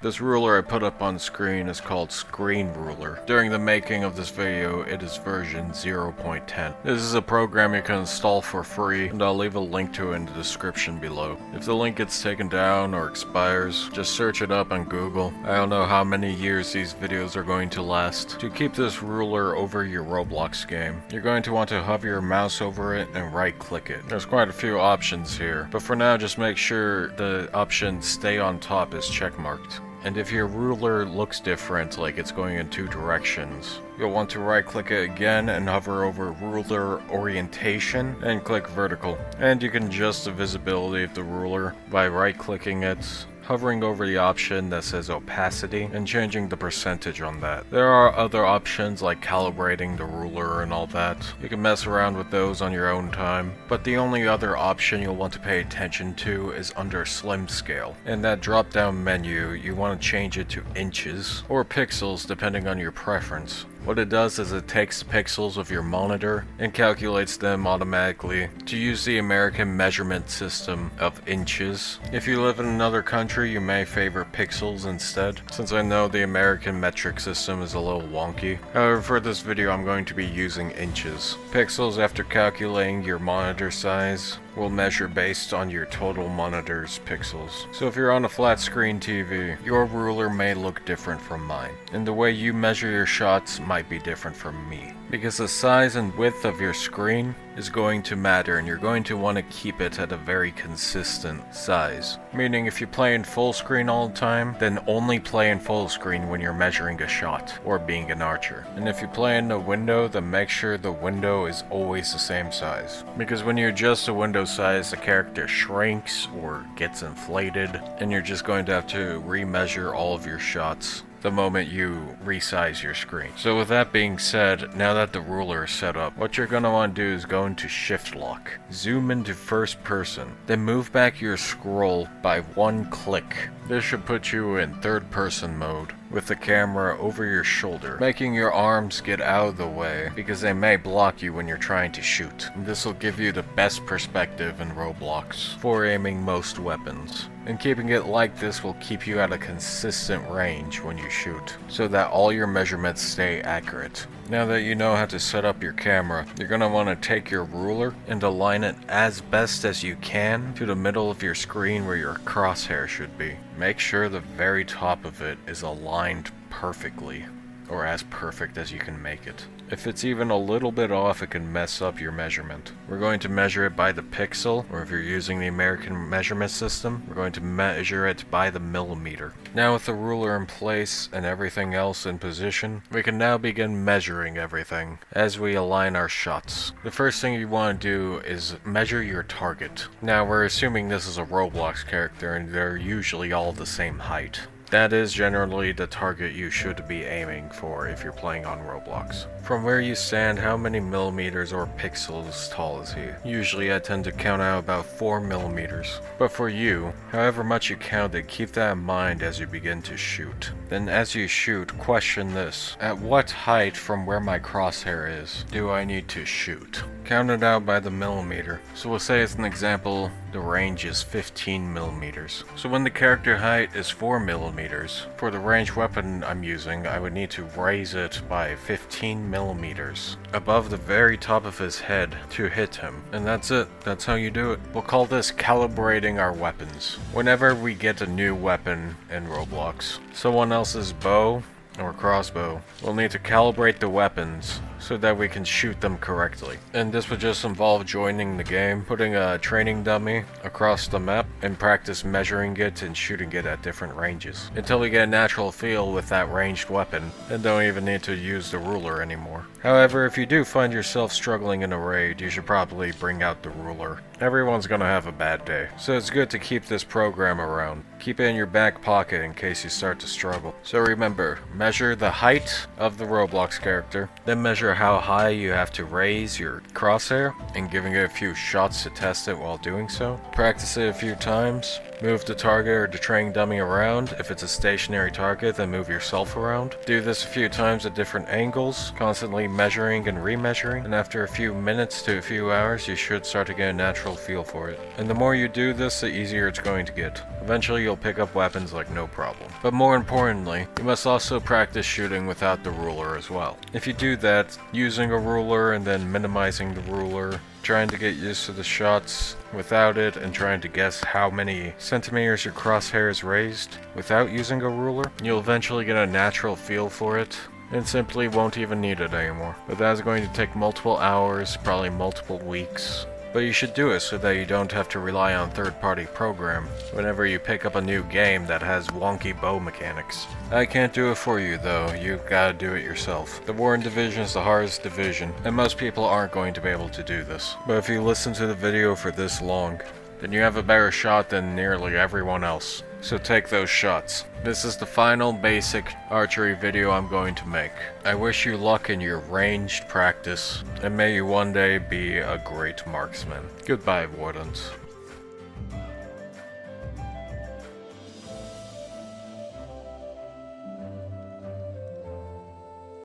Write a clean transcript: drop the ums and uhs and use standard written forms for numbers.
This ruler I put up on screen is called Screen Ruler. During the making of this video, it is version 0.10. This is a program you can install for free, and I'll leave a link to it in the description below. If the link gets taken down or expires, just search it up on Google. I don't know how many years these videos are going to last. To keep this ruler over your Roblox game, you're going to want to hover your mouse over it and right click it. There's quite a few options here, but for now just make sure the option stay on top is checkmarked. And if your ruler looks different, like it's going in two directions, you'll want to right click it again and hover over ruler orientation and click vertical. And you can adjust the visibility of the ruler by right clicking it, hovering over the option that says opacity, and changing the percentage on that. There are other options like calibrating the ruler and all that. You can mess around with those on your own time, but the only other option you'll want to pay attention to is under slim scale. In that drop down menu, you want to change it to inches or pixels depending on your preference. What it does is it takes the pixels of your monitor and calculates them automatically to use the American measurement system of inches. If you live in another country, you may favor pixels instead, since I know the American metric system is a little wonky. However, for this video I'm going to be using inches. Pixels, after calculating your monitor size, will measure based on your total monitor's pixels. So if you're on a flat screen TV, your ruler may look different from mine, and the way you measure your shots might be different from me. Because the size and width of your screen is going to matter, and you're going to want to keep it at a very consistent size. Meaning if you play in full screen all the time, then only play in full screen when you're measuring a shot or being an archer. And if you play in the window, then make sure the window is always the same size. Because when you adjust the window size, the character shrinks or gets inflated, and you're just going to have to remeasure all of your shots the moment you resize your screen. So with that being said, now that the ruler is set up, what you're going to want to do is go into shift lock, zoom into first person, then move back your scroll by one click. This should put you in third person mode with the camera over your shoulder, making your arms get out of the way because they may block you when you're trying to shoot. And this will give you the best perspective in Roblox for aiming most weapons. And keeping it like this will keep you at a consistent range when you shoot, so that all your measurements stay accurate. Now that you know how to set up your camera, you're going to want to take your ruler and align it as best as you can to the middle of your screen where your crosshair should be. Make sure the very top of it is aligned perfectly, or as perfect as you can make it. If it's even a little bit off, it can mess up your measurement. We're going to measure it by the pixel, or if you're using the American measurement system, we're going to measure it by the millimeter. Now with the ruler in place and everything else in position, we can now begin measuring everything as we align our shots. The first thing you want to do is measure your target. Now we're assuming this is a Roblox character and they're usually all the same height. That is generally the target you should be aiming for if you're playing on Roblox. From where you stand, how many millimeters or pixels tall is he? Usually I tend to count out about 4 millimeters. But for you, however much you counted, keep that in mind as you begin to shoot. Then as you shoot, question this: at what height from where my crosshair is do I need to shoot? Count it out by the millimeter. So we'll say as an example, the range is 15 millimeters. So when the character height is 4 millimeters, for the ranged weapon I'm using, I would need to raise it by 15 millimeters above the very top of his head to hit him. And that's it. That's how you do it. We'll call this calibrating our weapons. Whenever we get a new weapon in Roblox, someone else's bow or crossbow, we'll need to calibrate the weapons so that we can shoot them correctly. And this would just involve joining the game, putting a training dummy across the map, and practice measuring it and shooting it at different ranges until we get a natural feel with that ranged weapon and don't even need to use the ruler anymore. However, if you do find yourself struggling in a raid, you should probably bring out the ruler. Everyone's gonna have a bad day, so it's good to keep this program around. Keep it in your back pocket in case you start to struggle. So remember, measure the height of the Roblox character, then measure how high you have to raise your crosshair, and giving it a few shots to test it while doing so. Practice it a few times, Move the target or the training dummy around. If it's a stationary target, then move yourself around. Do this a few times at different angles, constantly measuring and remeasuring, and after a few minutes to a few hours, you should start to get a natural feel for it. And the more you do this, the easier it's going to get. Eventually you'll pick up weapons like no problem. But more importantly, you must also practice shooting without the ruler as well. If you do that, using a ruler and then minimizing the ruler, trying to get used to the shots without it, and trying to guess how many centimeters your crosshair is raised without using a ruler, you'll eventually get a natural feel for it and simply won't even need it anymore. But that's going to take multiple hours, probably multiple weeks. But you should do it so that you don't have to rely on third-party program whenever you pick up a new game that has wonky bow mechanics. I can't do it for you though, you gotta do it yourself. The Warden division is the hardest division, and most people aren't going to be able to do this. But if you listen to the video for this long, then you have a better shot than nearly everyone else. So take those shots. This is the final basic archery video I'm going to make. I wish you luck in your ranged practice, and may you one day be a great marksman. Goodbye, Wardens.